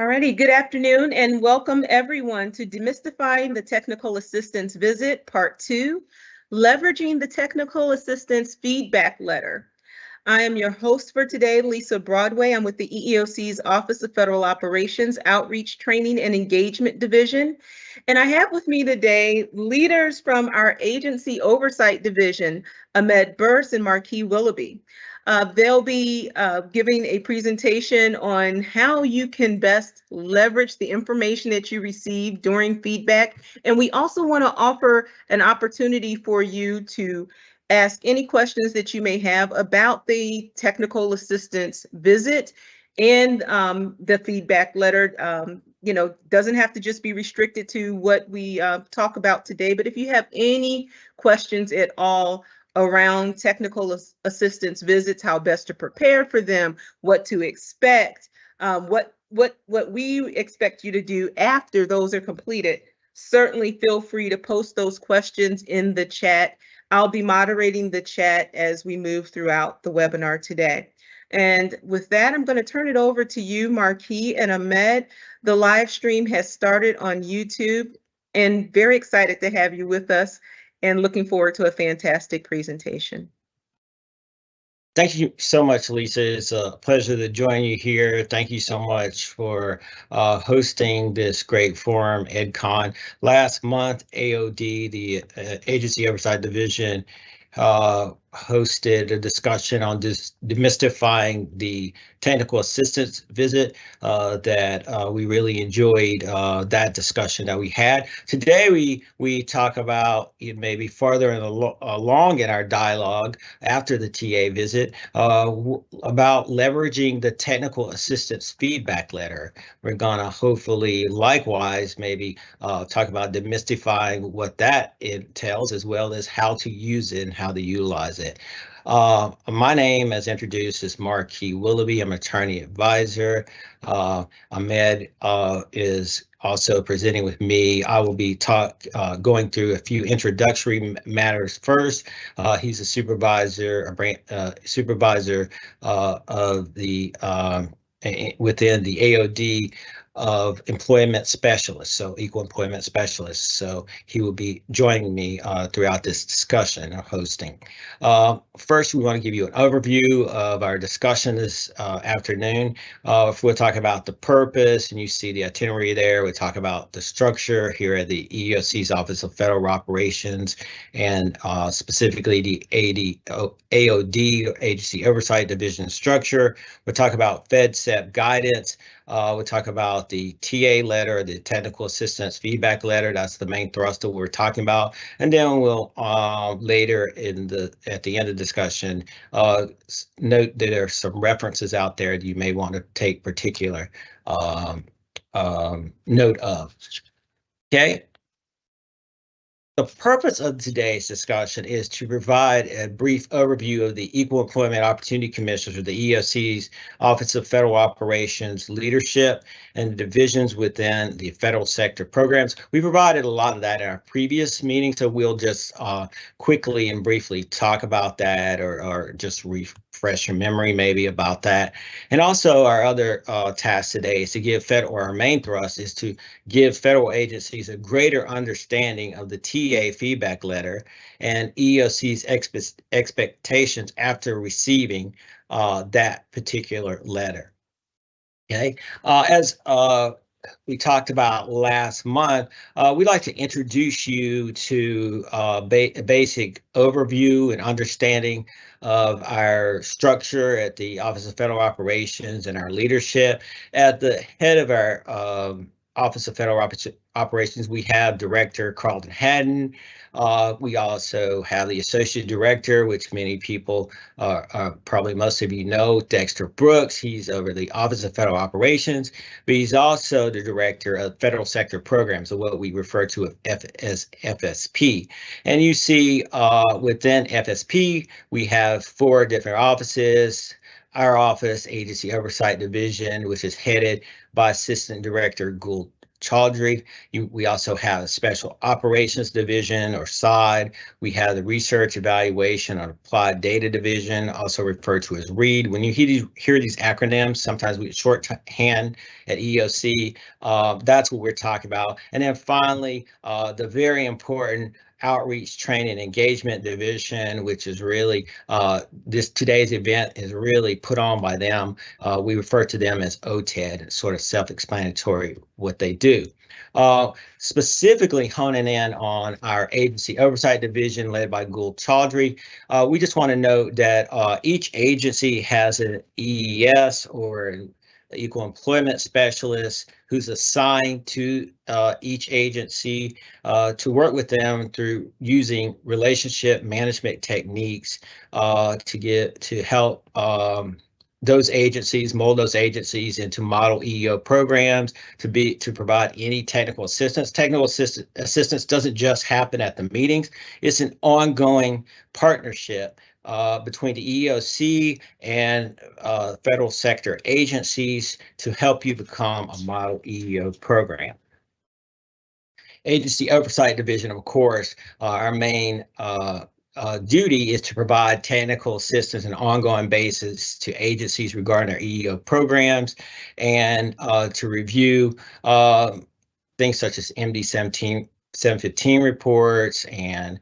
Alrighty, good afternoon and welcome everyone to Demystifying the Technical Assistance Visit, Part 2, Leveraging the Technical Assistance Feedback Letter. I am your host for today, Lisa Broadway. I'm with the EEOC's Office of Federal Operations, Outreach, Training, and Engagement Division. And I have with me today leaders from our Agency Oversight Division, Ahmad Burse and Marqui Willoughby. They'll be giving a presentation on how you can best leverage the information that you receive during feedback. And we also want to offer an opportunity for you to ask any questions that you may have about the technical assistance visit and the feedback letter. Doesn't have to just be restricted to what we talk about today, but if you have any questions at all around technical assistance visits, how best to prepare for them, what to expect, what we expect you to do after those are completed, certainly feel free to post those questions in the chat. I'll be moderating the chat as we move throughout the webinar today. And with that, I'm going to turn it over to you, Marqui and Ahmad. The live stream has started on YouTube, and very excited to have you with us and looking forward to a fantastic presentation. Thank you so much, Lisa. It's a pleasure to join you here. Thank you so much for hosting this great forum, EdCon. Last month, AOD, the Agency Oversight Division, hosted a discussion on demystifying the technical assistance visit that we really enjoyed that discussion that we had. Today we talk about maybe farther along in our dialogue after the TA visit about leveraging the technical assistance feedback letter. We're gonna hopefully likewise maybe talk about demystifying what that entails, as well as how to use it and how to utilize it. My name, as introduced, is Marqui Willoughby. I'm an attorney advisor. Ahmad is also presenting with me. I will be going through a few introductory matters first. He's a supervisor, of the within the AOD of employment specialists, so equal employment specialists. So he will be joining me throughout this discussion or hosting. First, we want to give you an overview of our discussion this afternoon. We'll talk about the purpose, and you see the itinerary there. We'll talk about the structure here at the EEOC's Office of Federal Operations, and specifically the AOD, or Agency Oversight Division structure. We'll talk about FedSep guidance. We'll talk about the TA letter, the technical assistance feedback letter. That's the main thrust that we're talking about. And then we'll later at the end of the discussion, note that there are some references out there that you may want to take particular note of. Okay. The purpose of today's discussion is to provide a brief overview of the Equal Employment Opportunity Commissioners, or the EEOC's Office of Federal Operations leadership and divisions within the federal sector programs. We provided a lot of that in our previous meeting, so we'll just quickly and briefly talk about that, or just refresh your memory maybe about that. And also our other task today is to give our main thrust is to give federal agencies a greater understanding of the TA feedback letter and EEOC's expectations after receiving that particular letter. Okay, as we talked about last month, we'd like to introduce you to a basic overview and understanding of our structure at the Office of Federal Operations and our leadership. At the head of our Office of Federal Operations, we have Director Carlton Haddon. We also have the Associate Director, which many people, probably most of you know, Dexter Brooks. He's over the Office of Federal Operations, but he's also the Director of Federal Sector Programs, or what we refer to as FSP. And you see within FSP, we have 4 different offices. Our office, Agency Oversight Division, which is headed by Assistant Director Chaudhry. We also have a Special Operations Division, or SOD. We have the Research, Evaluation, and Applied Data Division, also referred to as READ. When you hear these acronyms, sometimes we shorthand at EEOC. That's what we're talking about. And then finally, the very important Outreach, Training, and Engagement Division, which is really today's event is really put on by them. We refer to them as OTED. It's sort of self-explanatory what they do. Specifically honing in on our Agency Oversight Division led by Gould Chaudhry, we just want to note that each agency has an EES, or Equal Employment Specialist, who's assigned to each agency to work with them through using relationship management techniques to help those agencies, mold those agencies into model EEO programs, to provide any technical assistance. Technical assistance doesn't just happen at the meetings. It's an ongoing partnership between the EEOC and federal sector agencies to help you become a model EEO program. Agency Oversight Division, of course, our main duty is to provide technical assistance on an ongoing basis to agencies regarding their EEO programs, and to review things such as MD 715 reports and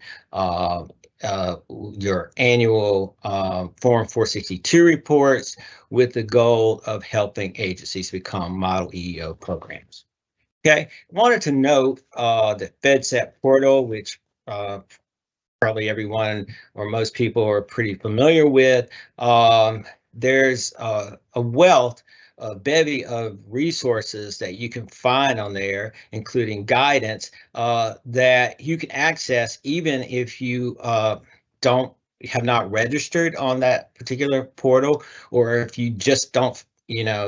your annual Form 462 reports, with the goal of helping agencies become model EEO programs. Okay, I wanted to note the FedSet portal, which probably everyone or most people are pretty familiar with. There's a bevy of resources that you can find on there, including guidance that you can access even if you have not registered on that particular portal, or if you just don't,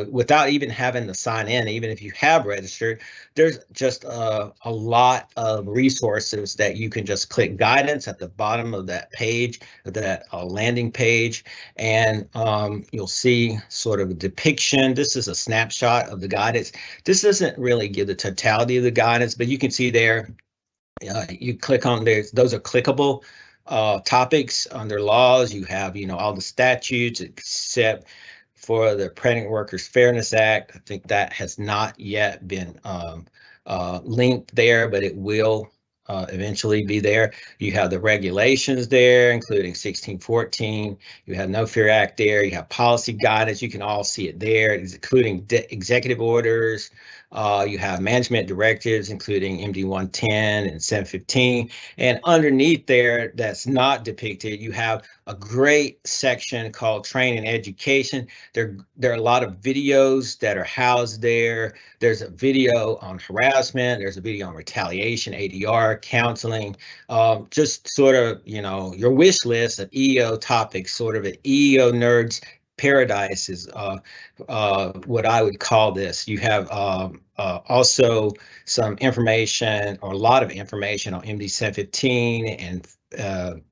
without even having to sign in. Even if you have registered, there's just a lot of resources that you can just click guidance at the bottom of that page, that landing page, and you'll see sort of a depiction. This is a snapshot of the guidance. This doesn't really give the totality of the guidance, but you can see there, you click on there, those are clickable topics under laws. You have, all the statutes except for the Pregnant Workers Fairness Act. I think that has not yet been linked there, but it will eventually be there. You have the regulations there, including 1614. You have No Fear Act there. You have policy guidance. You can all see it there, including executive orders. You have management directives, including MD 110 and 715. And underneath there, that's not depicted, you have a great section called Training and Education. There are a lot of videos that are housed there. There's a video on harassment. There's a video on retaliation, ADR, counseling, just sort of, your wish list of EEO topics, sort of an EEO nerds paradise is what I would call this. You have also some information, or a lot of information, on MD 715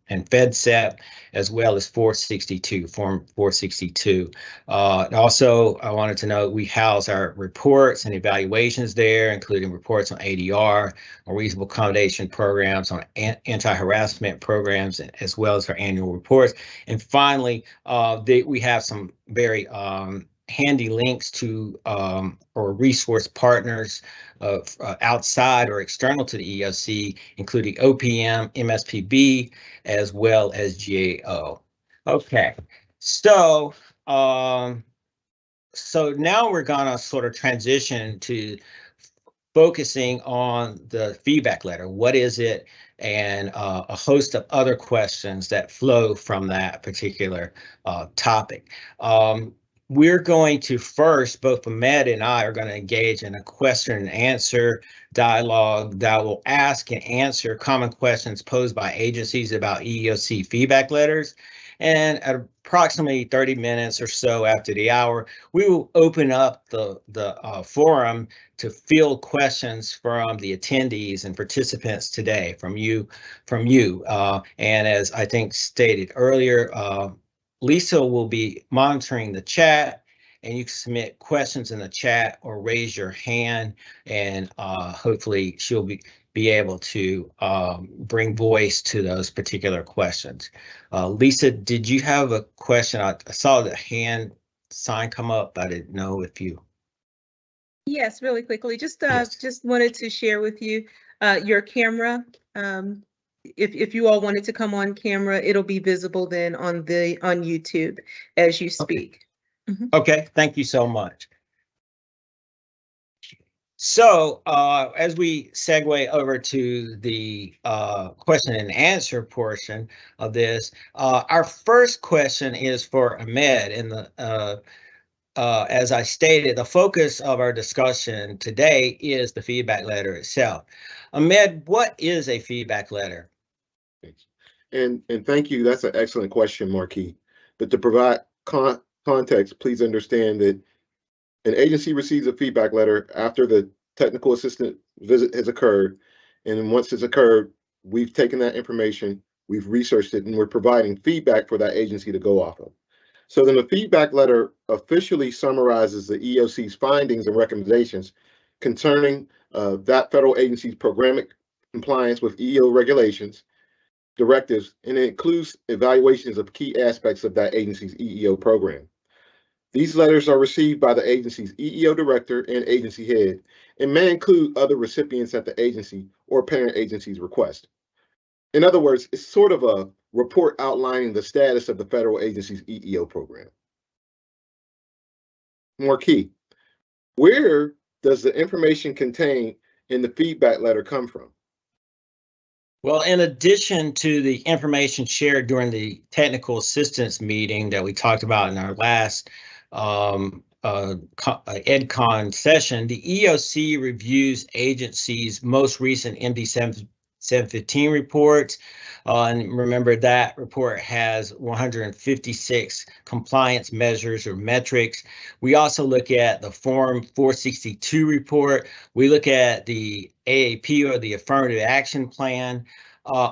and FedSet, as well as 462, Form 462. Also, I wanted to note we house our reports and evaluations there, including reports on ADR, on reasonable accommodation programs, on anti-harassment programs, as well as our annual reports. And finally, we have some very handy links to or resource partners outside or external to the EEOC, including OPM, MSPB, as well as GAO. Okay, so now we're gonna sort of transition to focusing on the feedback letter. What is it? And a host of other questions that flow from that particular topic. We're going to first, both Ahmad and I are going to engage in a question and answer dialogue that will ask and answer common questions posed by agencies about EEOC feedback letters. And at approximately 30 minutes or so after the hour, we will open up the forum to field questions from the attendees and participants today, from you. And as I think stated earlier, Lisa will be monitoring the chat, and you can submit questions in the chat or raise your hand, and hopefully she'll be able to bring voice to those particular questions. Lisa, did you have a question? I saw the hand sign come up. I didn't know if you. Yes, really quickly, just Yes. just wanted to share with you your camera. If you all wanted to come on camera, it'll be visible then on YouTube as you speak. Okay. Okay, thank you so much. So as we segue over to the question and answer portion of this, our first question is for Ahmad. And as I stated, the focus of our discussion today is the feedback letter itself. Ahmad, what is a feedback letter? And thank you. That's an excellent question, Marqui. But to provide context, please understand that an agency receives a feedback letter after the technical assistant visit has occurred. And once it's occurred, we've taken that information, we've researched it, and we're providing feedback for that agency to go off of. So then the feedback letter officially summarizes the EEOC's findings and recommendations concerning that federal agency's programmatic compliance with EEO regulations, directives, and it includes evaluations of key aspects of that agency's EEO program. These letters are received by the agency's EEO director and agency head, and may include other recipients at the agency or parent agency's request. In other words, it's sort of a report outlining the status of the federal agency's EEO program. Marqui, where does the information contained in the feedback letter come from? Well, in addition to the information shared during the technical assistance meeting that we talked about in our last EdCon session, the EEOC reviews agencies' most recent MD 715 reports. And remember, that report has 156 compliance measures or metrics. We also look at the Form 462 report. We look at the AAP, or the Affirmative Action Plan.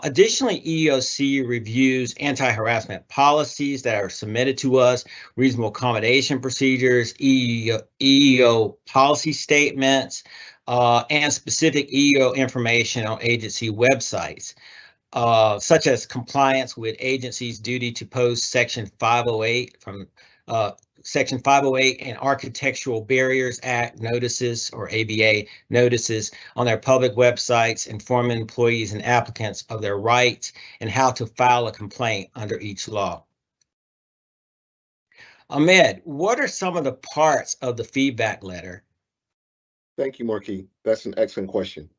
Additionally, EEOC reviews anti-harassment policies that are submitted to us, reasonable accommodation procedures, EEO policy statements, and specific EEO information on agency websites, such as compliance with agency's duty to post Section 508 from Section 508 and Architectural Barriers Act notices, or ABA notices, on their public websites, informing employees and applicants of their rights and how to file a complaint under each law. Ahmad, what are some of the parts of the feedback letter? Thank you, Marqui. That's an excellent question.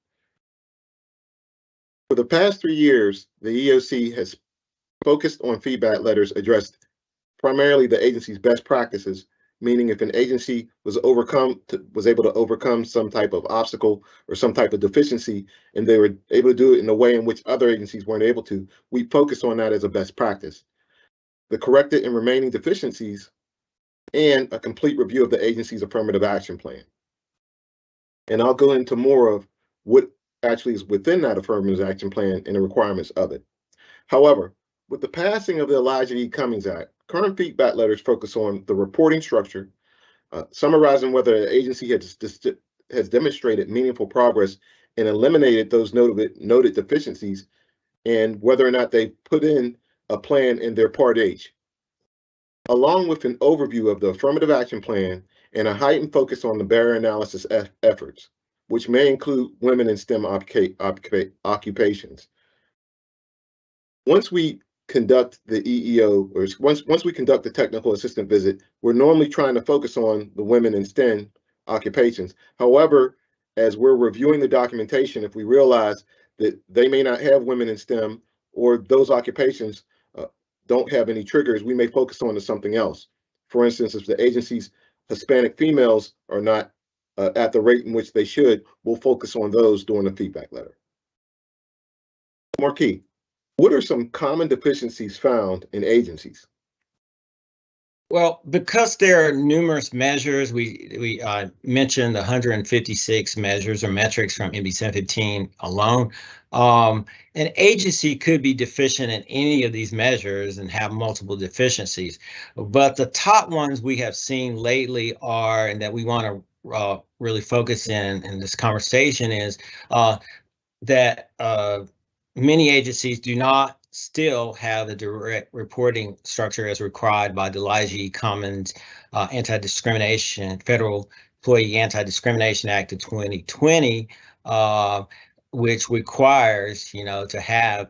For the past 3 years, the EEOC has focused on feedback letters addressed primarily the agency's best practices, meaning if an agency was able to overcome some type of obstacle or some type of deficiency, and they were able to do it in a way in which other agencies weren't able to, we focus on that as a best practice. The corrected and remaining deficiencies, and a complete review of the agency's affirmative action plan. And I'll go into more of what actually is within that affirmative action plan and the requirements of it. However, with the passing of the Elijah E. Cummings Act, current feedback letters focus on the reporting structure, summarizing whether the agency has demonstrated meaningful progress and eliminated those noted deficiencies, and whether or not they put in a plan in their Part H, along with an overview of the affirmative action plan and a heightened focus on the barrier analysis efforts, which may include women in STEM occupations. Once we conduct the EEO, or once we conduct the technical assistant visit, we're normally trying to focus on the women in STEM occupations. However, as we're reviewing the documentation, if we realize that they may not have women in STEM, or those occupations don't have any triggers, we may focus on to something else. For instance, if the agency's Hispanic females are not at the rate in which they should, we'll focus on those during the feedback letter. Marqui, what are some common deficiencies found in agencies? Well, because there are numerous measures, we mentioned 156 measures or metrics from MD 715 alone. An agency could be deficient in any of these measures and have multiple deficiencies. But the top ones we have seen lately are, and that we want to really focus in this conversation, is that many agencies do not still have a direct reporting structure as required by the Elijah Commons Anti-Discrimination, Federal Employee Anti-Discrimination Act of 2020, which requires, to have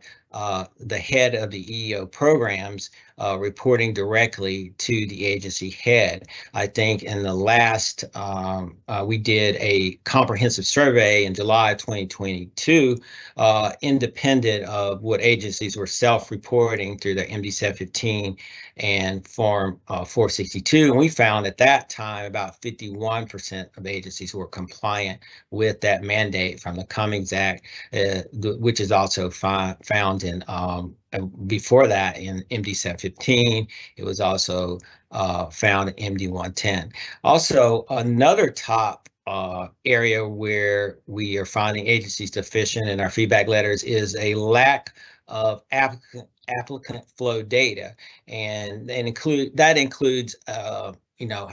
the head of the EEO programs reporting directly to the agency head. I think in the last, we did a comprehensive survey in July 2022, independent of what agencies were self-reporting through their MD 715 and Form 462. And we found at that time about 51% of agencies were compliant with that mandate from the Cummings Act, which is also found in before that in MD 715. It was also found in MD 110. Also, another top area where we are finding agencies deficient in our feedback letters is a lack of applicant flow data, and that includes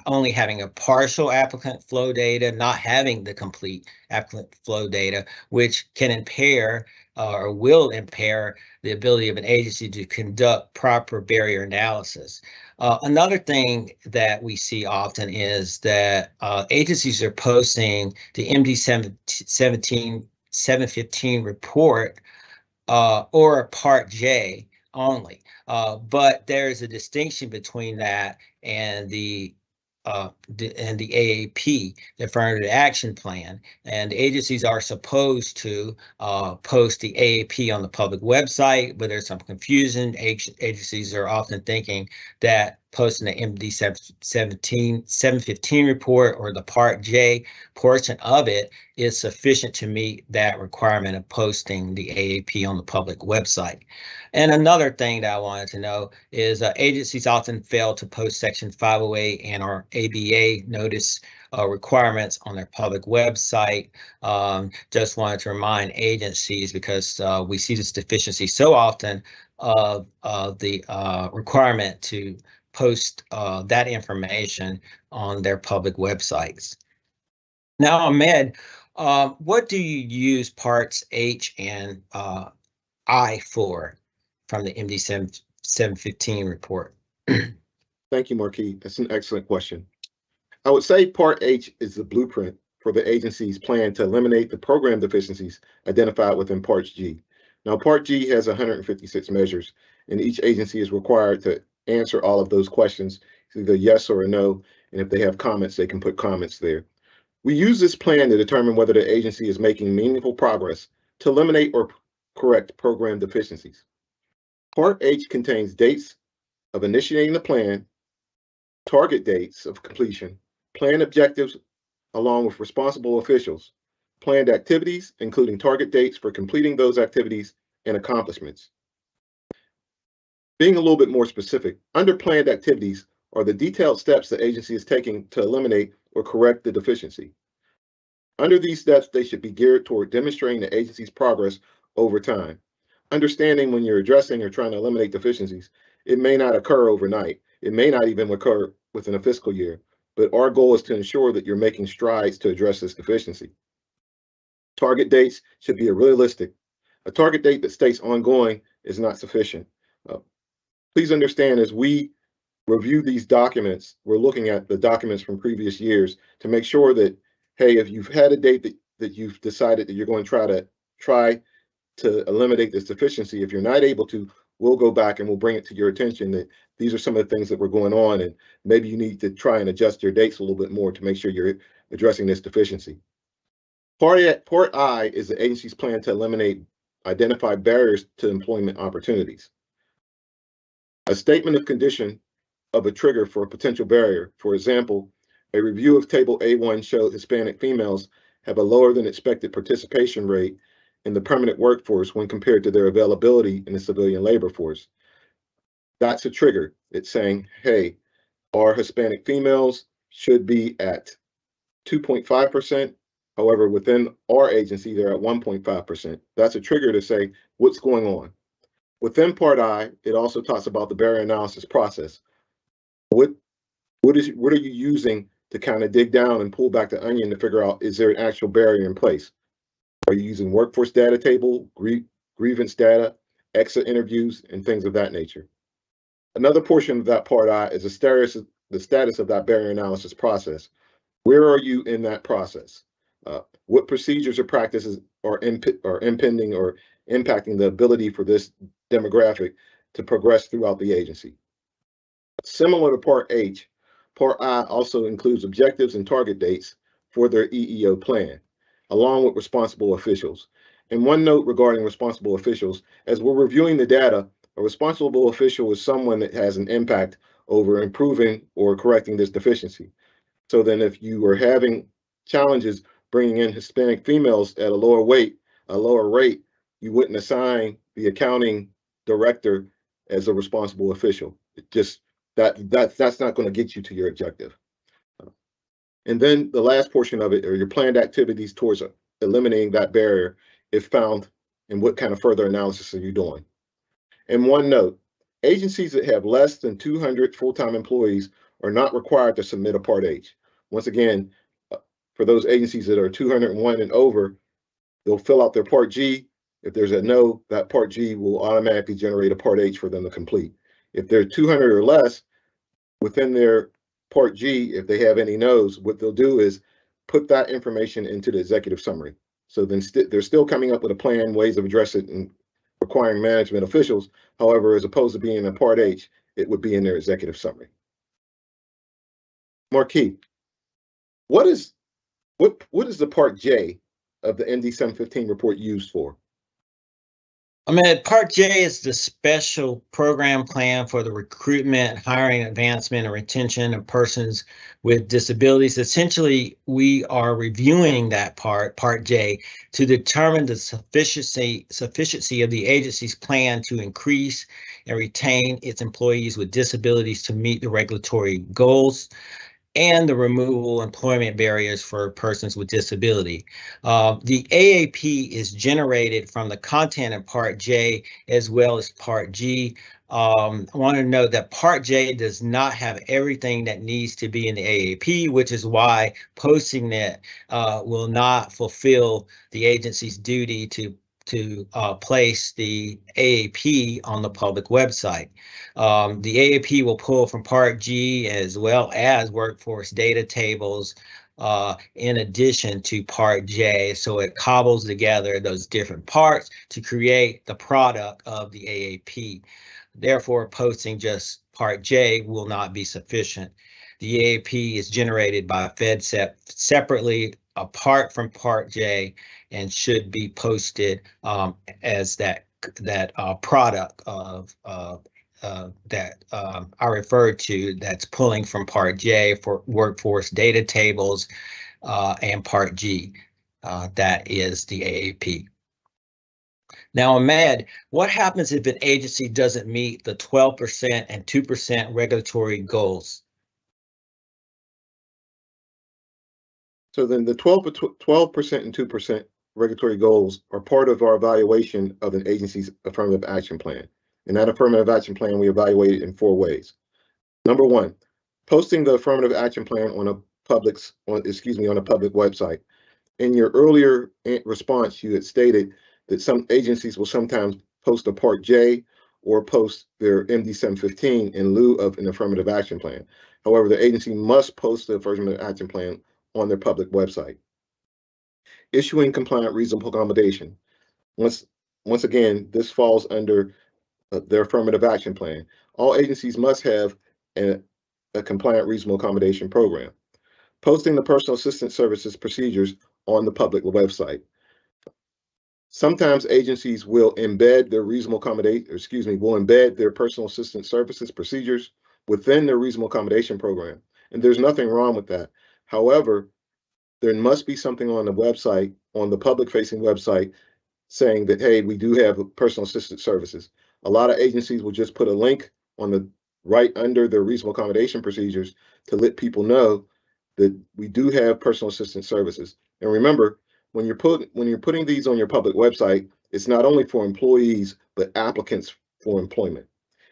only having a partial applicant flow data, not having the complete applicant flow data, which can impair or will impair the ability of an agency to conduct proper barrier analysis. Another thing that we see often is that agencies are posting the MD 715 report or Part J only, but there's a distinction between that and the AAP, the Affirmative Action Plan, and agencies are supposed to post the AAP on the public website, but there's some confusion. Agencies are often thinking that posting the MD 715 report or the Part J portion of it is sufficient to meet that requirement of posting the AAP on the public website. And another thing that I wanted to know is agencies often fail to post Section 508 and or ABA notice requirements on their public website. Just wanted to remind agencies, because we see this deficiency so often, of the requirement to post that information on their public websites. Now, Ahmed, what do you use Parts H and I for from the MD 715 report? Thank you, Marqui. That's an excellent question. I would say Part H is the blueprint for the agency's plan to eliminate the program deficiencies identified within Part G. Now, Part G has 156 measures, and each agency is required to answer all of those questions, either yes or a no, and if they have comments, they can put comments there. We use this plan to determine whether the agency is making meaningful progress to eliminate or correct program deficiencies. Part H contains dates of initiating the plan, target dates of completion, plan objectives along with responsible officials, planned activities, including target dates for completing those activities, and accomplishments. Being a little bit more specific, under planned activities are the detailed steps the agency is taking to eliminate or correct the deficiency. Under these steps, they should be geared toward demonstrating the agency's progress over time. Understanding when you're addressing or trying to eliminate deficiencies, it may not occur overnight. It may not even occur within a fiscal year, but our goal is to ensure that you're making strides to address this deficiency. Target dates should be realistic. A target date that states ongoing is not sufficient. Please understand, as we review these documents, we're looking at the documents from previous years to make sure that, hey, if you've had a date that you've decided that you're going to try to eliminate this deficiency, if you're not able to, we'll go back and we'll bring it to your attention that these are some of the things that were going on, and maybe you need to try and adjust your dates a little bit more to make sure you're addressing this deficiency. Part I is the agency's plan to eliminate identified barriers to employment opportunities. A statement of condition of a trigger for a potential barrier. For example, a review of Table A1 showed Hispanic females have a lower than expected participation rate in the permanent workforce when compared to their availability in the civilian labor force. That's a trigger. It's saying, hey, our Hispanic females should be at 2.5%. However, within our agency, they're at 1.5%. That's a trigger to say what's going on. Within Part I, it also talks about the barrier analysis process. What are you using to kind of dig down and pull back the onion to figure out, is there an actual barrier in place? Are you using workforce data table, grievance data, exit interviews, and things of that nature? Another portion of that Part I is the status of that barrier analysis process. Where are you in that process? What procedures or practices are impending or impacting the ability for this demographic to progress throughout the agency? Similar to Part H, Part I also includes objectives and target dates for their EEO plan, along with responsible officials. And one note regarding responsible officials, as we're reviewing the data, a responsible official is someone that has an impact over improving or correcting this deficiency. So then if you are having challenges bringing in Hispanic females at a lower rate, you wouldn't assign the accounting director as a responsible official. It just, that's not going to get you to your objective. And then the last portion of it are your planned activities towards eliminating that barrier if found, and what kind of further analysis are you doing? And one note, agencies that have less than 200 full-time employees are not required to submit a Part H. Once again, for those agencies that are 201 and over, they'll fill out their Part G. If there's a no, that Part G will automatically generate a Part H for them to complete. If they're 200 or less, within their Part G, if they have any no's, what they'll do is put that information into the executive summary. So then they're still coming up with a plan, ways of addressing it, and requiring management officials. However, as opposed to being in Part H, it would be in their executive summary. Marqui, what is the Part J of the MD 715 report used for? Part J is the special program plan for the recruitment, hiring, advancement, and retention of persons with disabilities. Essentially, we are reviewing that Part J, to determine the sufficiency of the agency's plan to increase and retain its employees with disabilities to meet the regulatory goals, and the removal of employment barriers for persons with disability. The AAP is generated from the content in Part J as well as Part G. I want to note that Part J does not have everything that needs to be in the AAP, which is why posting it will not fulfill the agency's duty to place the AAP on the public website. The AAP will pull from Part G as well as workforce data tables in addition to Part J. So it cobbles together those different parts to create the product of the AAP. Therefore, posting just Part J will not be sufficient. The AAP is generated by FedCep separately, apart from Part J, and should be posted as that product of that I referred to, that's pulling from Part J for workforce data tables, and Part G, that is the AAP. Now, Ahmad, what happens if an agency doesn't meet the 12% and 2% regulatory goals? So then the 12% and 2% regulatory goals are part of our evaluation of an agency's affirmative action plan. In that affirmative action plan, we evaluate it in 4 ways. Number 1, posting the affirmative action plan on a public website. In your earlier response, you had stated that some agencies will sometimes post a Part J or post their MD 715 in lieu of an affirmative action plan. However, the agency must post the affirmative action plan on their public website. Issuing compliant reasonable accommodation. Once again, this falls under their affirmative action plan. All agencies must have a compliant reasonable accommodation program. Posting the personal assistance services procedures on the public website. Sometimes agencies will embed their embed their personal assistance services procedures within their reasonable accommodation program. And there's nothing wrong with that. However, there must be something on the website, on the public-facing website, saying that, hey, we do have personal assistance services. A lot of agencies will just put a link on the right under their reasonable accommodation procedures to let people know that we do have personal assistance services. And remember, when you're putting these on your public website, it's not only for employees, but applicants for employment.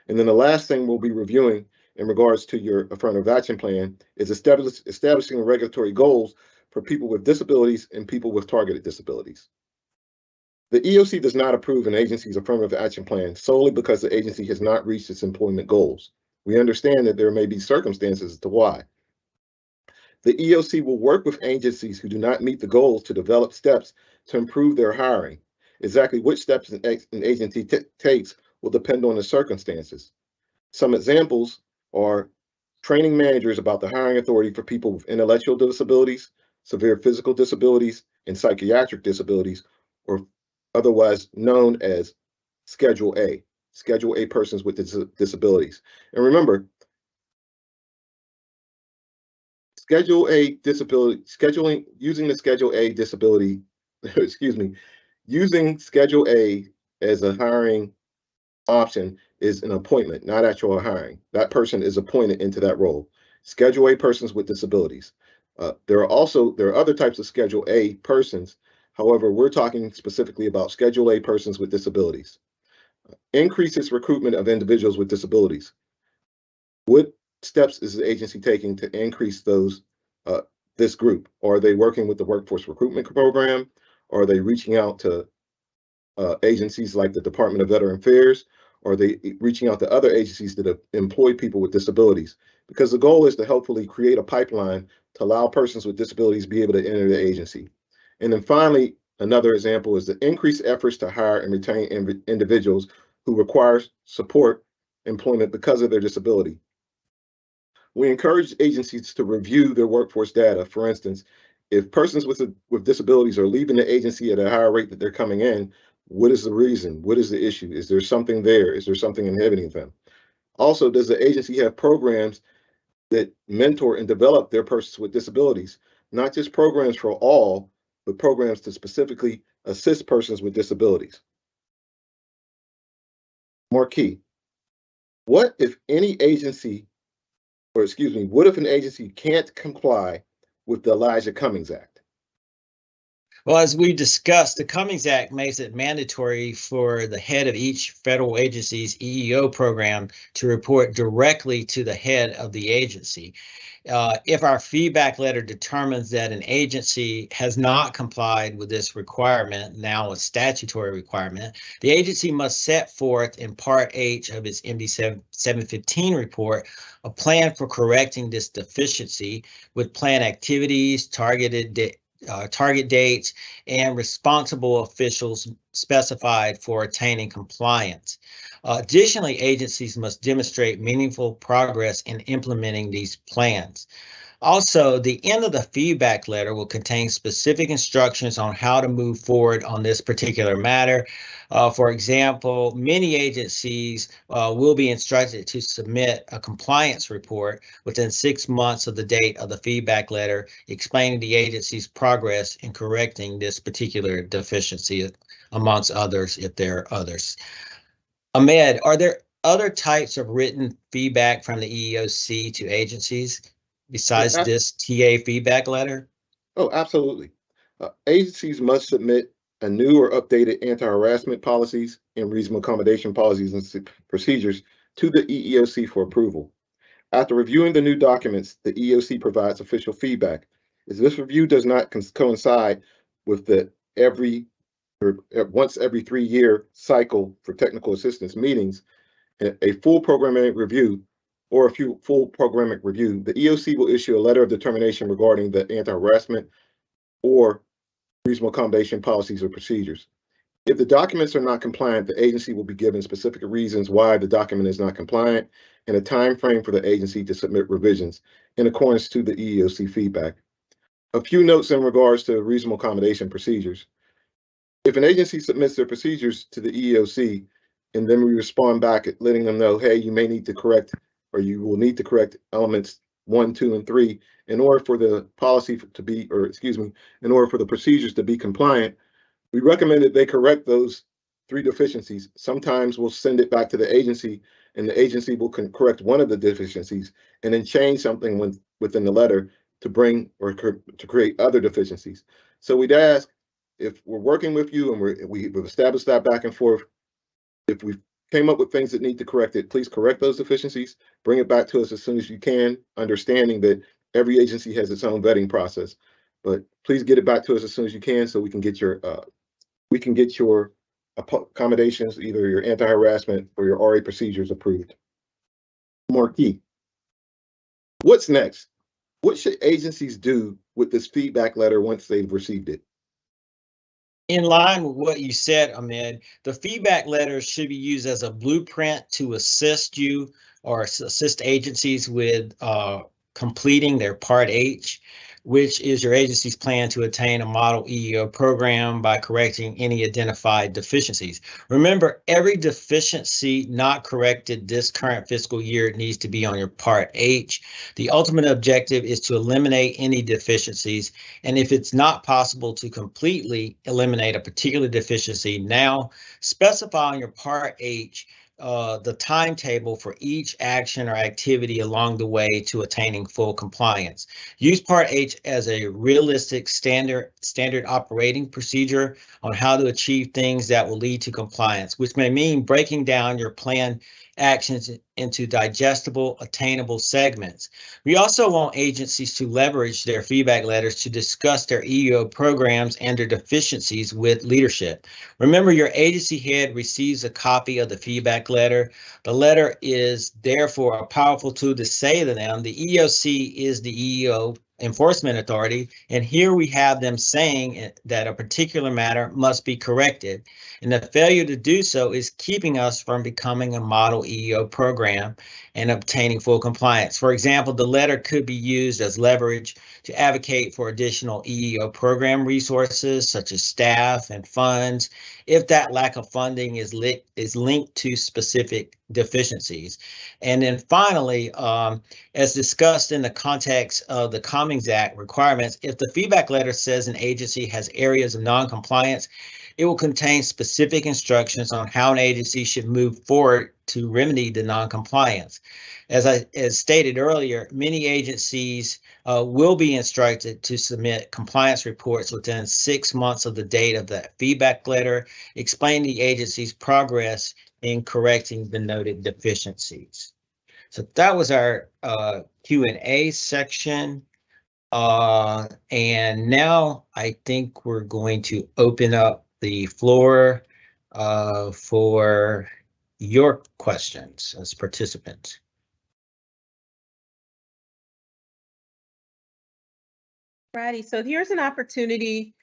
And then the last thing we'll be reviewing in regards to your affirmative action plan is establishing regulatory goals for people with disabilities and people with targeted disabilities. The EEOC does not approve an agency's affirmative action plan solely because the agency has not reached its employment goals. We understand that there may be circumstances as to why. The EEOC will work with agencies who do not meet the goals to develop steps to improve their hiring. Exactly which steps an agency takes will depend on the circumstances. Some examples are training managers about the hiring authority for people with intellectual disabilities, severe physical disabilities, and psychiatric disabilities, or otherwise known as Schedule A persons with disabilities. And remember, using the Schedule A disability, using Schedule A as a hiring option is an appointment, not actual hiring. That person is appointed into that role. Schedule A persons with disabilities. There are other types of Schedule A persons. However, we're talking specifically about Schedule A persons with disabilities. Increases recruitment of individuals with disabilities. What steps is the agency taking to increase this group? Are they working with the workforce recruitment program? Are they reaching out to agencies like the Department of Veteran Affairs? Or are they reaching out to other agencies that employ people with disabilities? Because the goal is to hopefully create a pipeline to allow persons with disabilities be able to enter the agency. And then finally, another example is the increased efforts to hire and retain individuals who require support employment because of their disability. We encourage agencies to review their workforce data. For instance, if persons with disabilities are leaving the agency at a higher rate that they're coming in, what is the reason? What is the issue? Is there something there? Is there something inhibiting them? Also, does the agency have programs that mentor and develop their persons with disabilities? Not just programs for all, but programs to specifically assist persons with disabilities. Marqui, what if an agency can't comply with the Elijah Cummings Act? Well, as we discussed, the Cummings Act makes it mandatory for the head of each federal agency's EEO program to report directly to the head of the agency. If our feedback letter determines that an agency has not complied with this requirement, now a statutory requirement, the agency must set forth in Part H of its MD 715 report a plan for correcting this deficiency with plan activities, target dates, and responsible officials specified for attaining compliance. Additionally, agencies must demonstrate meaningful progress in implementing these plans. Also, the end of the feedback letter will contain specific instructions on how to move forward on this particular matter. For example, many agencies will be instructed to submit a compliance report within 6 months of the date of the feedback letter, explaining the agency's progress in correcting this particular deficiency, amongst others, if there are others. Ahmed, are there other types of written feedback from the EEOC to agencies besides this TA feedback letter? Oh, absolutely. Agencies must submit a new or updated anti-harassment policies and reasonable accommodation policies and procedures to the EEOC for approval. After reviewing the new documents, the EEOC provides official feedback. If this review does not coincide with the once every 3-year cycle for technical assistance meetings, a full programmatic review, the EEOC will issue a letter of determination regarding the anti-harassment or reasonable accommodation policies or procedures. If the documents are not compliant, the agency will be given specific reasons why the document is not compliant and a time frame for the agency to submit revisions in accordance to the EEOC feedback. A few notes in regards to reasonable accommodation procedures. If an agency submits their procedures to the EEOC and then we respond back at letting them know, hey, you may need to correct, or you will need to correct elements 1, 2, and 3 in order for the policy to be, in order for the procedures to be compliant, we recommend that they correct those 3 deficiencies. Sometimes we'll send it back to the agency and the agency will correct one of the deficiencies and then change something within the letter to bring or to create other deficiencies. So we'd ask, if we're working with you and we've established that back and forth, if we came up with things that need to correct it, please correct those deficiencies, bring it back to us as soon as you can, understanding that every agency has its own vetting process. But please get it back to us as soon as you can so we can get your accommodations, either your anti-harassment or your RA procedures approved. Marqui, what's next? What should agencies do with this feedback letter once they've received it? In line with what you said, Ahmed, the feedback letter should be used as a blueprint to assist you or assist agencies with completing their Part H, which is your agency's plan to attain a model EEO program by correcting any identified deficiencies. Remember, every deficiency not corrected this current fiscal year needs to be on your Part H. The ultimate objective is to eliminate any deficiencies, and if it's not possible to completely eliminate a particular deficiency, now specify on your Part H the timetable for each action or activity along the way to attaining full compliance. Use Part H as a realistic standard operating procedure on how to achieve things that will lead to compliance, which may mean breaking down your plan actions into digestible, attainable segments. We also want agencies to leverage their feedback letters to discuss their EEO programs and their deficiencies with leadership. Remember, your agency head receives a copy of the feedback letter. The letter is therefore a powerful tool to say to them, the EEOC is the EEO enforcement authority, and here we have them saying that a particular matter must be corrected, and the failure to do so is keeping us from becoming a model EEO program and obtaining full compliance. For example, the letter could be used as leverage to advocate for additional EEO program resources such as staff and funds if that lack of funding is linked to specific deficiencies. And then finally, as discussed in the context of the Cummings Act requirements, if the feedback letter says an agency has areas of non-compliance, it will contain specific instructions on how an agency should move forward to remedy the non-compliance. As stated earlier, many agencies will be instructed to submit compliance reports within 6 months of the date of that feedback letter, explaining the agency's progress in correcting the noted deficiencies. So that was our Q&A section. And now I think we're going to open up the floor for your questions as participants. Righty, so here's an opportunity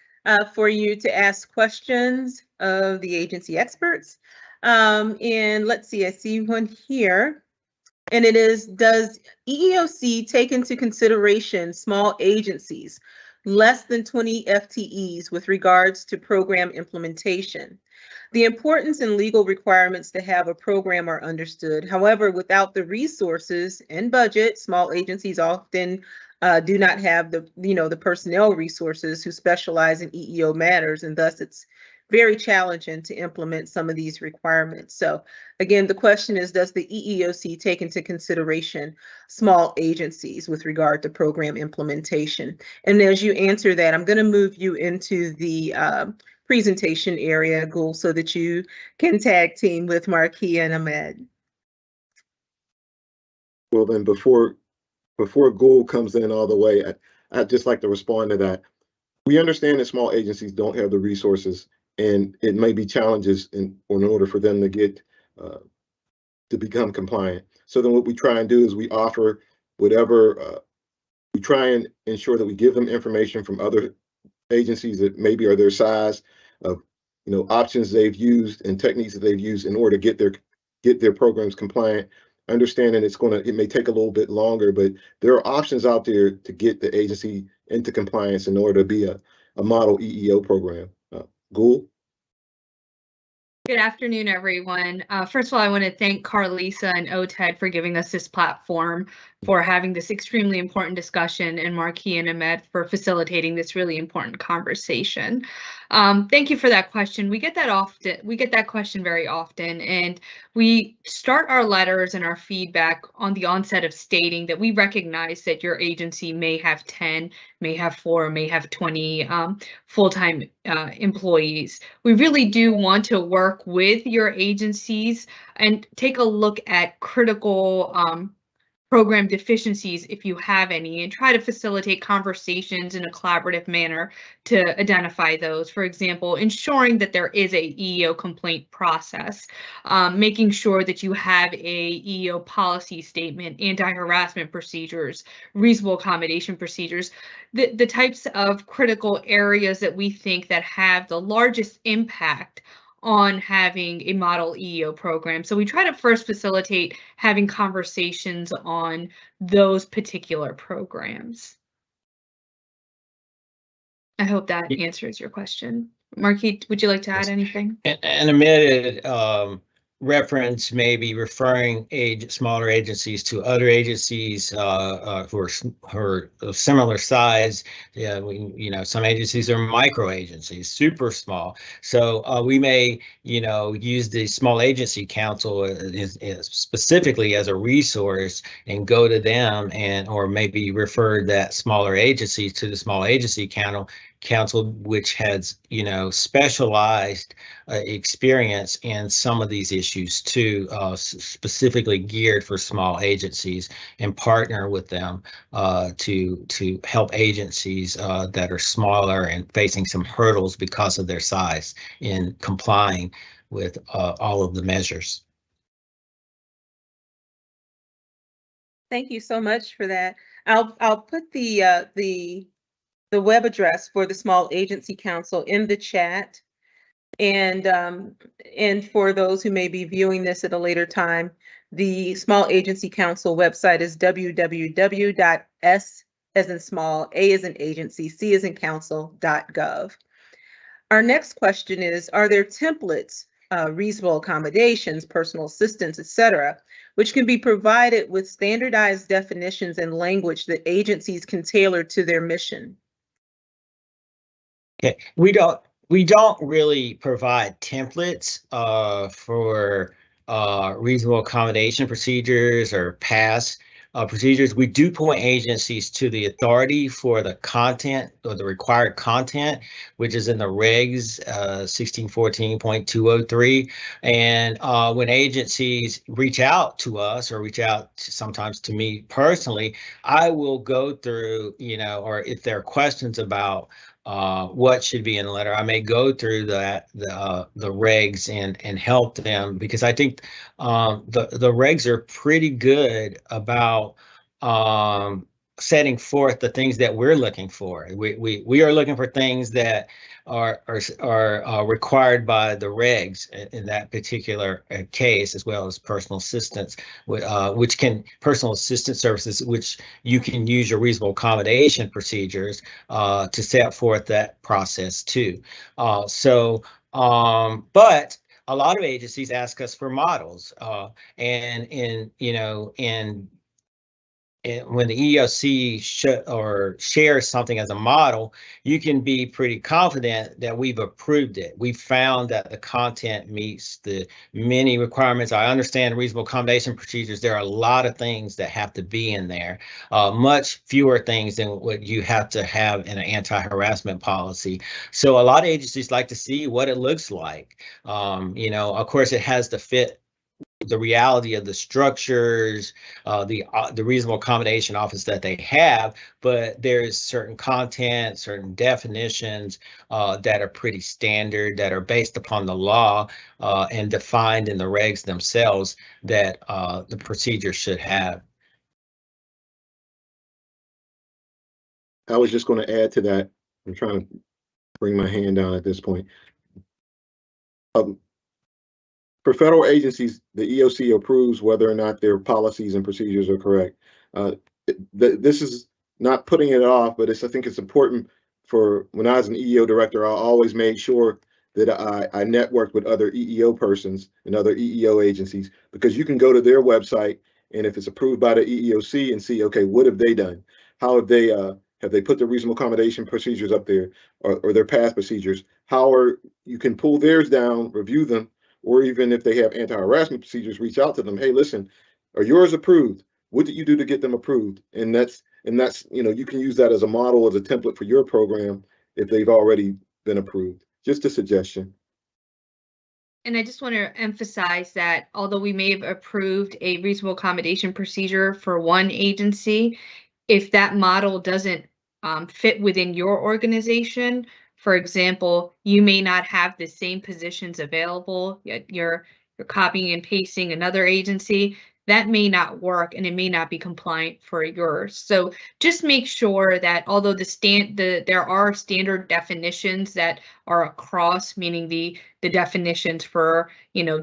for you to ask questions of the agency experts. And let's see, I see one here. And it is, does EEOC take into consideration small agencies, less than 20 FTEs with regards to program implementation? The importance and legal requirements to have a program are understood. However, without the resources and budget, small agencies often do not have the personnel resources who specialize in EEO matters, and thus it's very challenging to implement some of these requirements. So again, the question is, does the EEOC take into consideration small agencies with regard to program implementation? And as you answer that, I'm going to move you into the presentation area, Gul, so that you can tag team with Marqui and Ahmed. Well, then before Gul comes in all the way, I'd just like to respond to that. We understand that small agencies don't have the resources, and it may be challenges in order for them to get to become compliant. So then what we try and do is we offer whatever, we try and ensure that we give them information from other agencies that maybe are their size, of options they've used and techniques that they've used in order to get their programs compliant. Understanding it may take a little bit longer, but there are options out there to get the agency into compliance in order to be a model EEO program. Gul? Good afternoon, everyone. First of all, I want to thank Carlisa and OTED for giving us this platform for having this extremely important discussion, and Marqui and Ahmad for facilitating this really important conversation. Thank you for that question. We get that often. We get that question very often, and we start our letters and our feedback on the onset of stating that we recognize that your agency may have 10, may have 4, may have 20 full-time employees. We really do want to work with your agencies and take a look at critical program deficiencies, if you have any, and try to facilitate conversations in a collaborative manner to identify those. For example, ensuring that there is a EEO complaint process, making sure that you have a EEO policy statement, anti-harassment procedures, reasonable accommodation procedures, the types of critical areas that we think that have the largest impact on having a model EEO program. So we try to first facilitate having conversations on those particular programs. I hope that answers your question. Marqui, would you like to add anything? And Ahmad reference maybe referring smaller agencies to other agencies who are of similar size. Yeah, some agencies are micro agencies, super small. So we may, use the small agency council specifically as a resource and go to them, or maybe refer that smaller agency to the small agency council, which has, specialized experience in some of these issues too, specifically geared for small agencies, and partner with them to help agencies that are smaller and facing some hurdles because of their size in complying with all of the measures. Thank you so much for that. I'll put the web address for the Small Agency Council in the chat. And for those who may be viewing this at a later time, the Small Agency Council website is www.s as in small, A as in agency, C as in council.gov. Our next question is, are there templates, reasonable accommodations, personal assistance, etc., which can be provided with standardized definitions and language that agencies can tailor to their mission? Okay, we don't really provide templates for reasonable accommodation procedures or past procedures. We do point agencies to the authority for the content or the required content, which is in the regs 1614.203. And when agencies reach out to us or reach out sometimes to me personally, I will go through, or if there are questions about what should be in the letter, I may go through the regs and help them, because I think the regs are pretty good about setting forth the things that we're looking for. We are looking for things that are required by the regs in that particular case, as well as personal assistance, personal assistance services, which you can use your reasonable accommodation procedures to set forth that process too. But a lot of agencies ask us for models, and when the EEOC shares something as a model, you can be pretty confident that we've approved it. We've found that the content meets the many requirements. I understand reasonable accommodation procedures. There are a lot of things that have to be in there, much fewer things than what you have to have in an anti-harassment policy. So a lot of agencies like to see what it looks like. Of course, it has to fit the reality of the structures, the reasonable accommodation office that they have, but there's certain content, certain definitions that are pretty standard, that are based upon the law and defined in the regs themselves that the procedure should have. I was just going to add to that. I'm trying to bring my hand down at this point. For federal agencies, the EEOC approves whether or not their policies and procedures are correct. This is not putting it off, but I think it's important. For when I was an EEO director, I always made sure that I networked with other EEO persons and other EEO agencies, because you can go to their website And if it's approved by the EEOC, and see, okay, what have they done? How have they put the reasonable accommodation procedures up there, or their past procedures? How are, you can pull theirs down, review them, or even if they have anti-harassment procedures, reach out to them. Hey, listen, are yours approved? What did you do to get them approved? And that's, you can use that as a model, as a template for your program if they've already been approved. Just a suggestion. And I just want to emphasize that although we may have approved a reasonable accommodation procedure for one agency, if that model doesn't fit within your organization, for example, you may not have the same positions available, yet you're copying and pasting another agency, that may not work and it may not be compliant for yours. So just make sure that although there are standard definitions that are across, meaning the definitions for,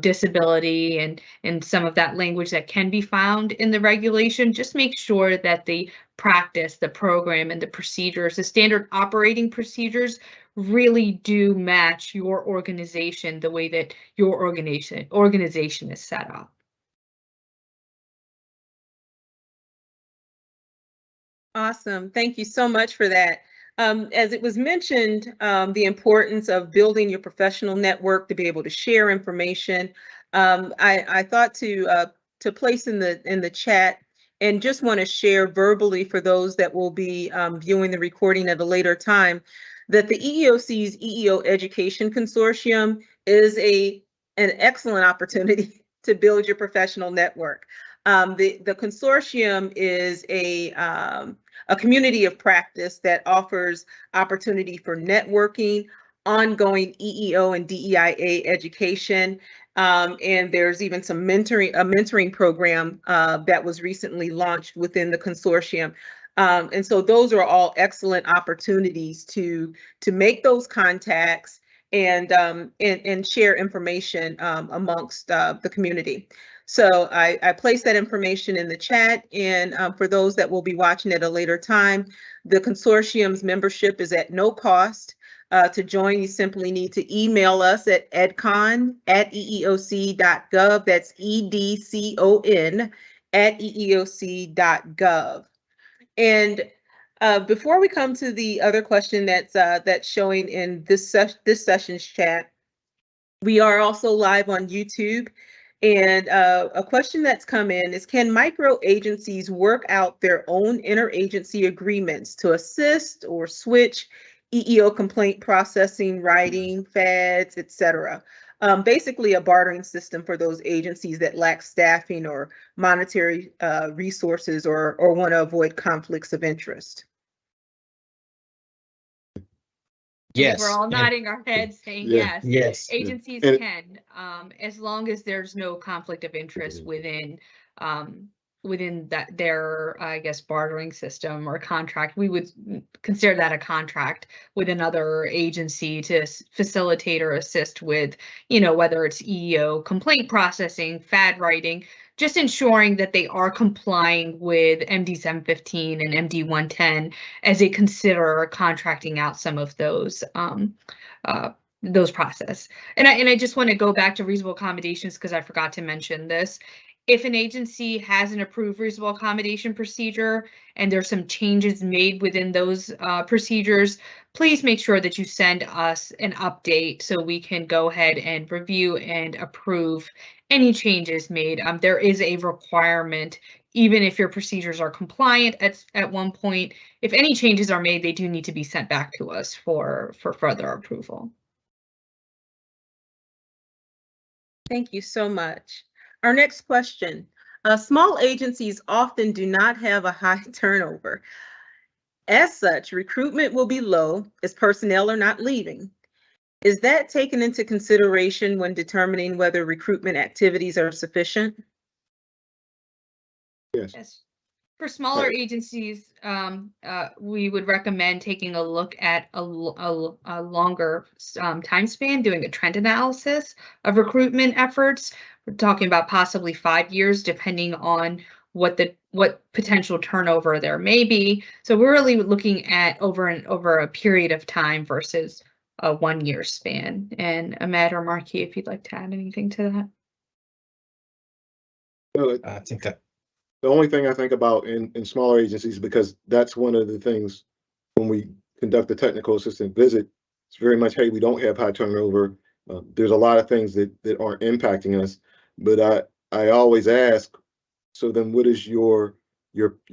disability and some of that language that can be found in the regulation, just make sure that the practice, the program, and the procedures, the standard operating procedures really do match your organization, the way that your organization is set up. Awesome. Thank you so much for that. As it was mentioned, the importance of building your professional network to be able to share information. I thought to place in the chat, and just want to share verbally for those that will be viewing the recording at a later time, that the EEOC's EEO Education Consortium is an excellent opportunity to build your professional network. The consortium is a community of practice that offers opportunity for networking, ongoing EEO and DEIA education, and there's even a mentoring program that was recently launched within the consortium. And so those are all excellent opportunities to make those contacts and share information amongst the community. So I placed that information in the chat, and for those that will be watching at a later time, the consortium's membership is at no cost. To join, you simply need to email us at edcon@eeoc.gov. That's edcon@eeoc.gov. And before we come to the other question that's showing in this session's chat, we are also live on YouTube. And a question that's come in is, can micro agencies work out their own interagency agreements to assist or switch EEO complaint processing, writing, FADs, etc.? Basically a bartering system for those agencies that lack staffing or monetary resources or want to avoid conflicts of interest. Yes. We're all nodding our heads saying yes. Yes. Agencies can, as long as there's no conflict of interest within their, I guess, bartering system or contract. We would consider that a contract with another agency to facilitate or assist with, whether it's EEO complaint processing, FAD writing, just ensuring that they are complying with MD 715 and MD 110 as they consider contracting out some of those process. And I just want to go back to reasonable accommodations because I forgot to mention this. If an agency has an approved reasonable accommodation procedure and there's some changes made within those procedures, please make sure that you send us an update so we can go ahead and review and approve any changes made. There is a requirement, even if your procedures are compliant at one point, if any changes are made, they do need to be sent back to us for further approval. Thank you so much. Our next question. Small agencies often do not have a high turnover. As such, recruitment will be low as personnel are not leaving. Is that taken into consideration when determining whether recruitment activities are sufficient? Yes. For smaller agencies, we would recommend taking a look at a longer time span, doing a trend analysis of recruitment efforts. We're talking about possibly 5 years, depending on what potential turnover there may be. So we're really looking at over a period of time versus a 1 year span. And Ahmad or Marqui, if you'd like to add anything to that. I think that The only thing I think about in smaller agencies, because that's one of the things when we conduct a technical assistant visit, it's very much, hey, we don't have high turnover. There's a lot of things that aren't impacting us. But I always ask, so then what is your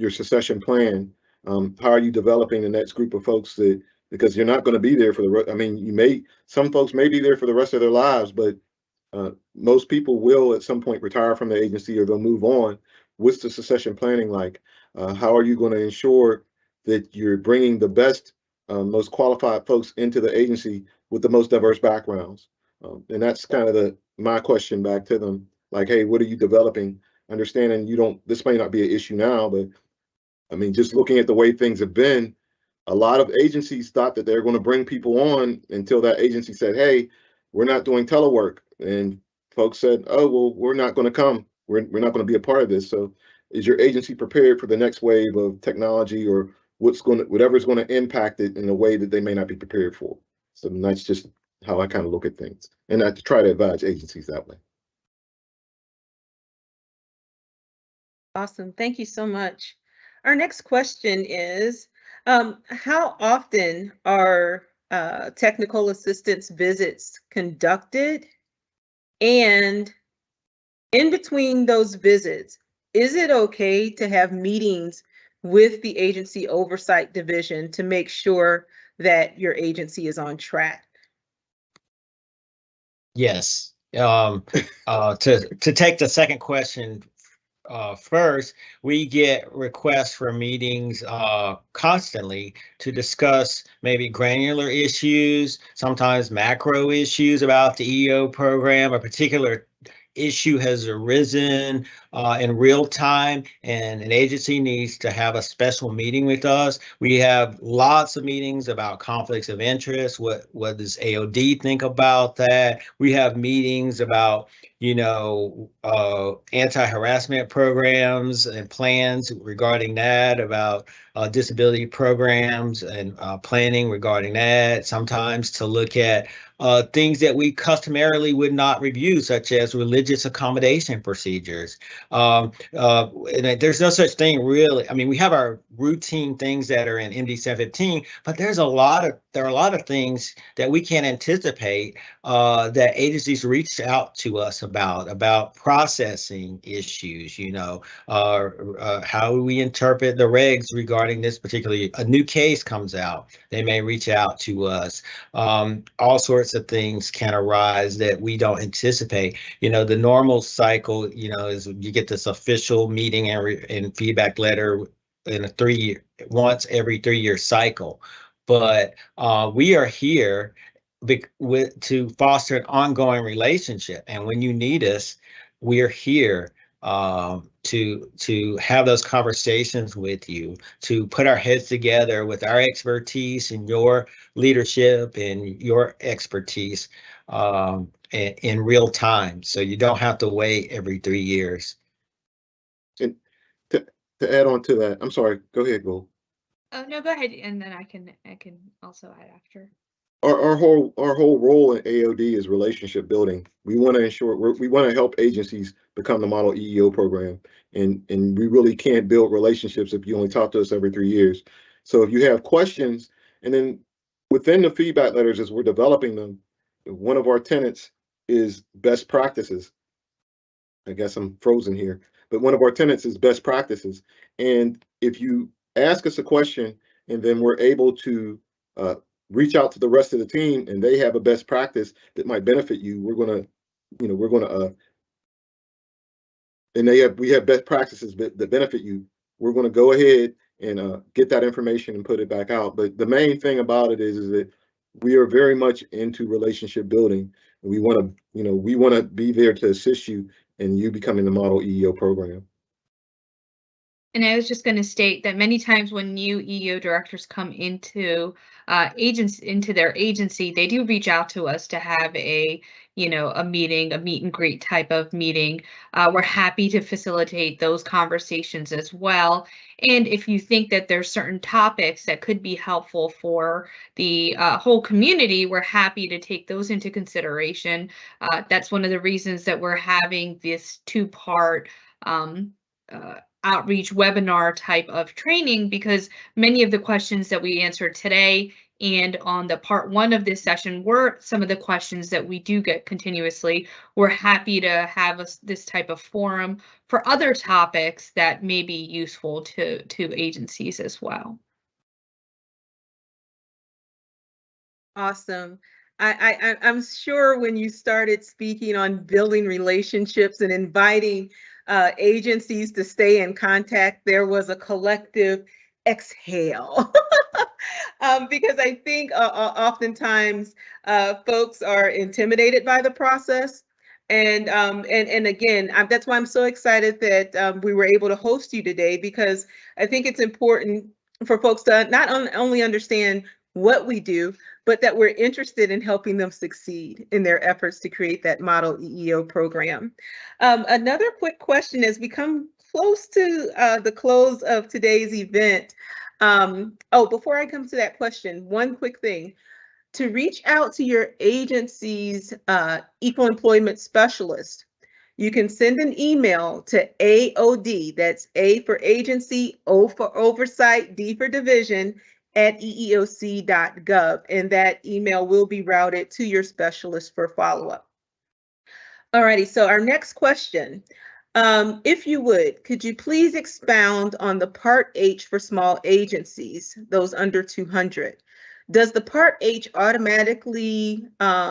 succession plan? How are you developing the next group of folks that, because you're not going to be there for the, I mean, some folks may be there for the rest of their lives, but most people will at some point retire from the agency or they'll move on. What's the succession planning like? How are you going to ensure that you're bringing the best, most qualified folks into the agency with the most diverse backgrounds? And that's kind of my question back to them. Like, hey, what are you developing? Understanding this may not be an issue now, but I mean, just looking at the way things have been, a lot of agencies thought that they're going to bring people on until that agency said, hey, we're not doing telework. And folks said, oh, well, we're not going to come. We're not going to be a part of this. So is your agency prepared for the next wave of technology or whatever's going to impact it in a way that they may not be prepared for? So that's just how I kind of look at things. And I try to advise agencies that way. Awesome. Thank you so much. Our next question is, how often are technical assistance visits conducted? And in between those visits, is it okay to have meetings with the Agency Oversight Division to make sure that your agency is on track? Yes. To take the second question first, we get requests for meetings constantly to discuss maybe granular issues, sometimes macro issues about the EEO program. A particular issue has arisen in real time and an agency needs to have a special meeting with us. We have lots of meetings about conflicts of interest. What does AOD think about that? We have meetings about, anti-harassment programs and plans regarding that, about disability programs and planning regarding that, sometimes to look at things that we customarily would not review, such as religious accommodation procedures. And there's no such thing really. I mean, we have our routine things that are in MD 715, but there are a lot of things that we can't anticipate that agencies reach out to us about processing issues. How we interpret the regs regarding this particularly. A new case comes out, they may reach out to us. All sorts of things can arise that we don't anticipate. The normal cycle, is you get this official meeting and feedback letter in once every 3-year cycle. But we are here to foster an ongoing relationship. And when you need us, we are here to have those conversations with you, to put our heads together with our expertise and your leadership and your expertise in real time. So you don't have to wait every 3 years. And to add on to that, I'm sorry, go ahead, Will. Oh, no, go ahead, and then I can also add after. Our whole role in AOD is relationship building. We want to ensure we want to help agencies become the model EEO program, and we really can't build relationships if you only talk to us every 3 years. So if you have questions, and then within the feedback letters as we're developing them, one of our tenets is best practices. I guess I'm frozen here, but one of our tenets is best practices. And if you ask us a question and then we're able to reach out to the rest of the team and they have a best practice that might benefit you, and we have best practices that benefit you, we're going to go ahead and get that information and put it back out. But the main thing about it is that we are very much into relationship building. And we want to be there to assist you in you becoming the model EEO program. And I was just going to state that many times when new EEO directors come into their agency, they do reach out to us to have a meeting, a meet and greet type of meeting. We're happy to facilitate those conversations as well. And if you think that there's certain topics that could be helpful for the whole community, we're happy to take those into consideration. That's one of the reasons that we're having this 2-part outreach webinar type of training, because many of the questions that we answered today and on the part 1 of this session were some of the questions that we do get continuously. We're happy to have this type of forum for other topics that may be useful to agencies as well. Awesome. I'm sure when you started speaking on building relationships and inviting agencies to stay in contact, there was a collective exhale. Because I think oftentimes folks are intimidated by the process. And again, that's why I'm so excited that we were able to host you today, because I think it's important for folks to not only understand what we do, but that we're interested in helping them succeed in their efforts to create that model EEO program. Another quick question as we come close to the close of today's event. Before I come to that question, one quick thing. To reach out to your agency's equal employment specialist, you can send an email to AOD, that's A for agency, O for oversight, D for division, at EEOC.gov, and that email will be routed to your specialist for follow-up. Alrighty, so our next question. If you would, could you please expound on the Part H for small agencies, those under 200? Does the Part H automatically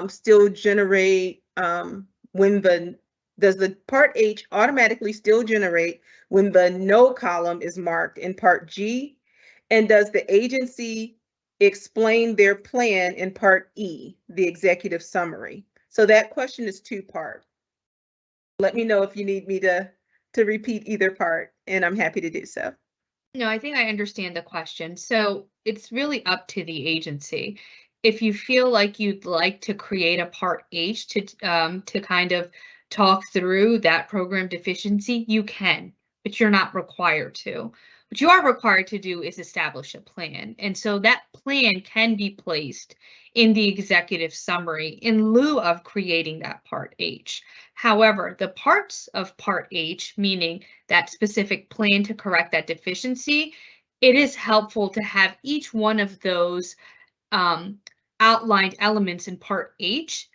still generate does the Part H automatically still generate when the no column is marked in Part G? And does the agency explain their plan in Part E, the executive summary? So that question is 2-part. Let me know if you need me to repeat either part, and I'm happy to do so. No, I think I understand the question. So it's really up to the agency. If you feel like you'd like to create a Part H to kind of talk through that program deficiency, you can, but you're not required to. What you are required to do is establish a plan. And so that plan can be placed in the executive summary in lieu of creating that Part H. However, the parts of Part H, meaning that specific plan to correct that deficiency, it is helpful to have each one of those outlined elements in Part H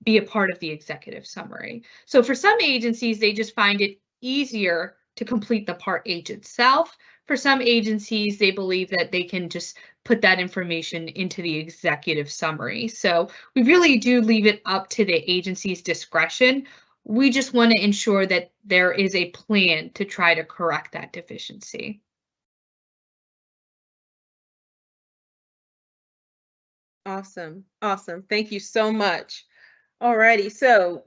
be a part of the executive summary. So for some agencies, they just find it easier to complete the Part H itself. For some agencies, they believe that they can just put that information into the executive summary. So we really do leave it up to the agency's discretion. We just want to ensure that there is a plan to try to correct that deficiency. Awesome. Awesome. Thank you so much. Alrighty, so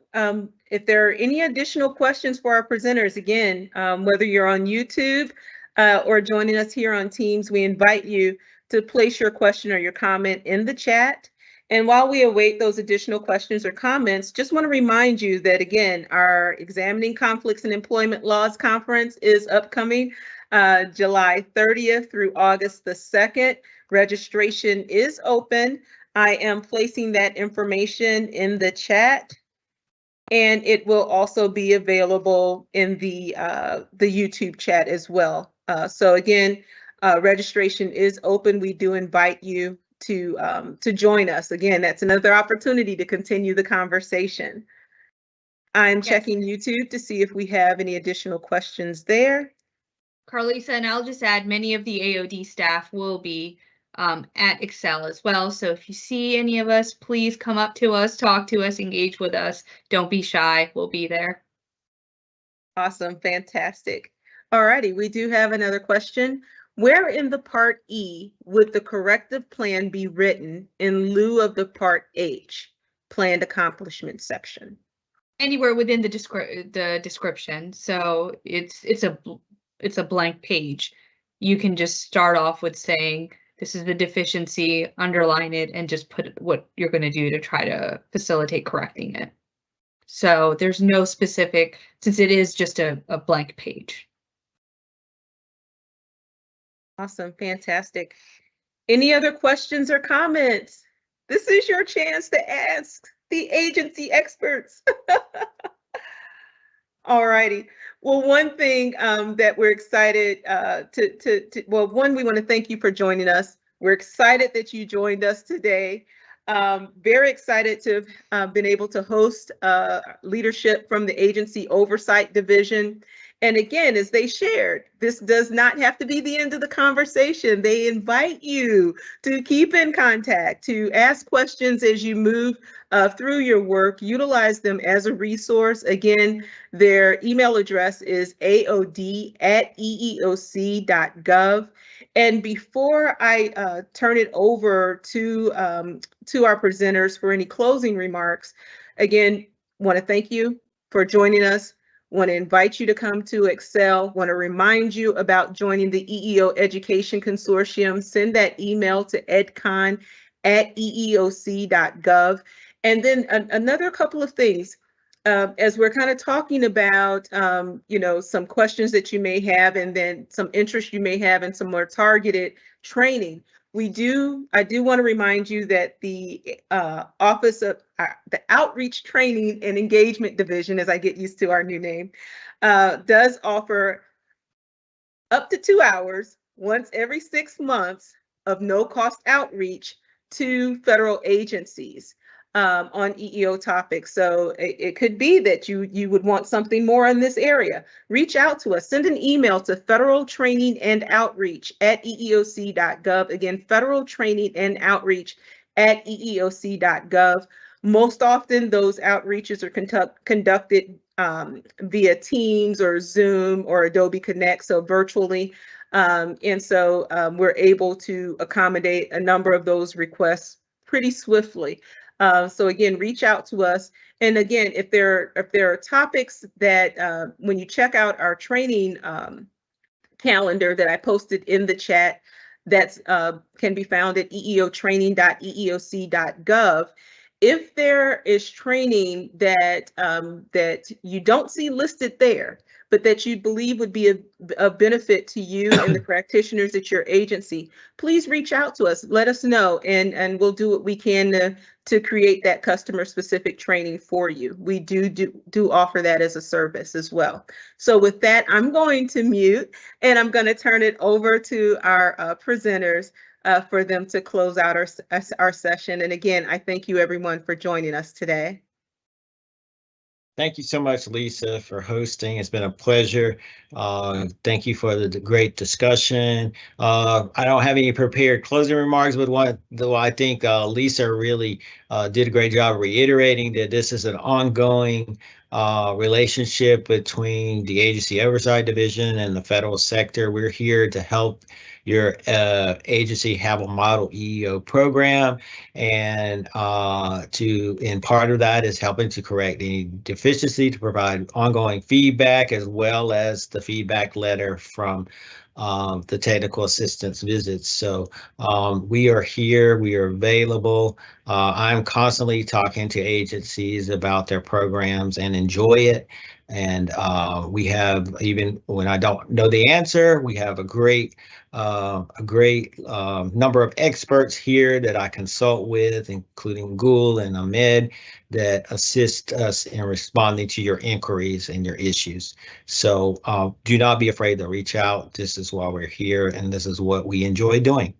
if there are any additional questions for our presenters, again, whether you're on YouTube or joining us here on Teams, we invite you to place your question or your comment in the chat. And while we await those additional questions or comments, just want to remind you that, again, our Examining Conflicts in Employment Laws Conference is upcoming July 30th through August the 2nd. Registration is open. I am placing that information in the chat, and it will also be available in the YouTube chat as well. So again, registration is open. We do invite you to join us. Again, that's another opportunity to continue the conversation. I'm checking YouTube to see if we have any additional questions there. Carlisa, and I'll just add, many of the AOD staff will be at Excel as well. So if you see any of us, please come up to us, talk to us, engage with us. Don't be shy. We'll be there. Awesome. Fantastic. All righty. We do have another question. Where in the Part E would the corrective plan be written in lieu of the Part H, planned accomplishment section? Anywhere within the description. So it's a blank page. You can just start off with saying, this is the deficiency, underline it, and just put what you're going to do to try to facilitate correcting it. So there's no specific, since it is just a blank page. Awesome. Fantastic. Any other questions or comments? This is your chance to ask the agency experts. All righty. Well, one thing that we're excited well, one, we want to thank you for joining us. We're excited that you joined us today. Very excited to have been able to host leadership from the Agency Oversight Division. And again, as they shared, this does not have to be the end of the conversation. They invite you to keep in contact, to ask questions as you move through your work, utilize them as a resource. Again, their email address is aod@eeoc.gov. And before I turn it over to our presenters for any closing remarks, again, want to thank you for joining us. Want to invite you to come to Excel. Want to remind you about joining the EEO Education Consortium. Send that email to edcon@eeoc.gov. And then another couple of things. As we're kind of talking about, some questions that you may have, and then some interest you may have in some more targeted training. I do want to remind you that the Office of the Outreach Training and Engagement Division, as I get used to our new name, does offer up to 2 hours once every 6 months of no-cost outreach to federal agencies on EEO topics. So it could be that you would want something more in this area. Reach out to us. Send an email to Federal Training and Outreach @eeoc.gov. Again, Federal Training and Outreach @eeoc.gov. Most often, those outreaches are conducted via Teams or Zoom or Adobe Connect, so virtually. And so we're able to accommodate a number of those requests pretty swiftly. So again, reach out to us. And again, if there are topics that when you check out our training calendar that I posted in the chat, that's can be found at eeotraining.eeoc.gov. If there is training that that you don't see listed there, but that you believe would be of benefit to you and the practitioners at your agency, please reach out to us. Let us know, and we'll do what we can to create that customer specific training for you. We do offer that as a service as well. So with that, I'm going to mute, and I'm going to turn it over to our presenters for them to close out our session. And again, I thank you everyone for joining us today. Thank you so much, Lisa, for hosting. It's been a pleasure. Thank you for the great discussion. I don't have any prepared closing remarks, but I think Lisa really did a great job reiterating that this is an ongoing relationship between the Agency Oversight Division and the federal sector. We're here to help your agency have a model EEO program, and part of that is helping to correct any deficiency, to provide ongoing feedback, as well as the feedback letter from the technical assistance visits. So we are here, we are available. I'm constantly talking to agencies about their programs and enjoy it. And we have, even when I don't know the answer, we have a great number of experts here that I consult with, including Gul and Ahmed, that assist us in responding to your inquiries and your issues. So do not be afraid to reach out. This is why we're here, and this is what we enjoy doing.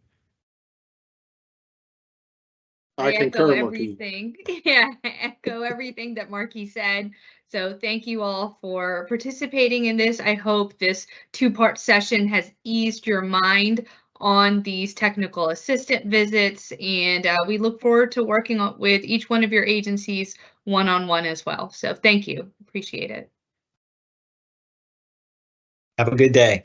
I echo concur, everything. Yeah, I echo everything that Marqui said. So thank you all for participating in this. I hope this two-part session has eased your mind on these technical assistant visits, and we look forward to working with each one of your agencies one-on-one as well. So thank you. Appreciate it. Have a good day.